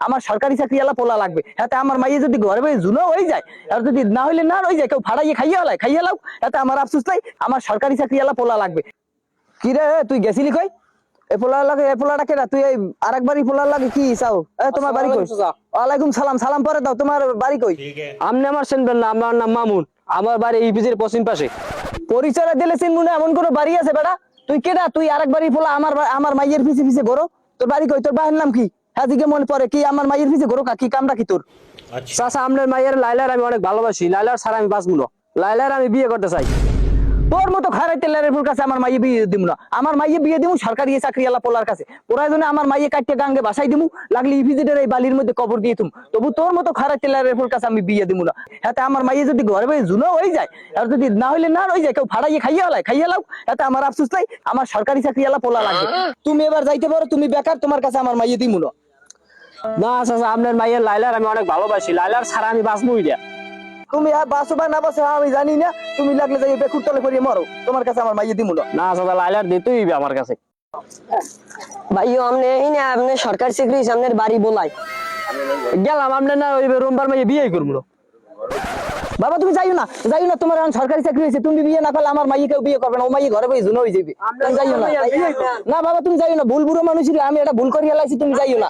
আমার সরকারি চাকরিওয়ালা পোলা লাগবে। এতে আমার মাইয়ে যদি ঘরে বসে জুনো হয়ে যায় আর যদি না হইলে না হয়ে যায়, কেউ ফাড়াইয়ে খাইয়ে লাও, এতে আমার আফসোস নাই। আমার সরকারি চাকরিওয়ালা পোলা লাগবে। কি রে তুই গেছিলি কই? এ পোলার লাগে, এ পোলাটা কেডা? তুই এই আরেকবারই পোলার লাগে কি চাও? তোমার বাড়ি কই? ওয়ালাইকুম সালাম। সালাম পরে দাও। তোমার বাড়ি কই? আপনি আমার চিনবেন না, আমার নাম মামুন। আমার বাড়ি ইপিজের পশ্চিম পাশে। পরিচয় দিলে চিনবো না এমন কোনো বাড়ি আছে বেটা? তুই কেডা? তুই আরেকবারই পোলা আমার মাইয়ের পিছে ঘোরো। তোর বাড়ি কই? তোর বাড়ির নাম কি? হ্যাঁ দিকে মনে পড়ে কি আমার মাইয়ের পিছে ঘোরো কি কামটা কি তোর? চাচা, আপনার মাইয়ের লাইলার আমি অনেক ভালোবাসি। লাইলার ছাড়া আমি বাঁচবো না। লাইলার আমি বিয়ে করতে চাই। তোর মতো খারাই টেলারের কাছে আমার মাইয়ে বিয়ে দিব না। আমার মাইয়ে বিয়ে দিব সরকারি চাকরিওয়ালা পোলার কাছে। প্রয়োজনে আমার মাইয়ে কাটতে গাঙ্গে বাসাই দিমু, লাগলে ইভিজিটের এই বালির মধ্যে কবর দিয়ে তুম। তবু তোর মতো খারাই টেলারের কাছে আমি বিয়ে দিব না। এতে আমার মাইয়ে যদি ঘরে বসে জুনো হয়ে যায় আর যদি না হইলে না হয়ে যায়, কেউ ফাড়াইয়ে খাইয়ে লাও, এতে আমার আফসোস নাই। আমার সরকারি চাকরিওয়ালা পোলা লাগবে। তুমি এবার যাইতে পারো, তুমি বেকার, তোমার কাছে আমার মাইয়ে দিমু না। না চাচা, আপনার মাইয়ের লাইলার আমি অনেক ভালোবাসি। লাইলার ছাড়া আমি বাঁচবোই না। তুমি বাসো বা না বাসো আমি জানি না। তুমি লাগলে যাই বেকুর তলে করিয়ে মরো, তোমার কাছে আমার মাইয়ে দিমু না। না চাচা, লাইলার দিতেই হবে আমার কাছে। ভাইও আপনি এই না, আপনি সরকারি চাকরি আপনার বাড়ি বলাই গেলাম, আপনার না ওই রোমবার মাইয়ে বিয়ে করবো। বাবা তুমি যাইও না, তোমার এখন সরকারি চাকরি হয়েছে। তুমি বিয়ে না করলে আমার মাইয়ে কেউ বিয়ে করবে না। ও মাইয়ে ঘরে বসে জুনো হয়ে যাবে। তুমি যাইও না। না বাবা তুমি যাইও না, ভুল বুড়ো মানুষ, আমি এটা ভুল করিয়া লাইছি। তুমি যাইও না।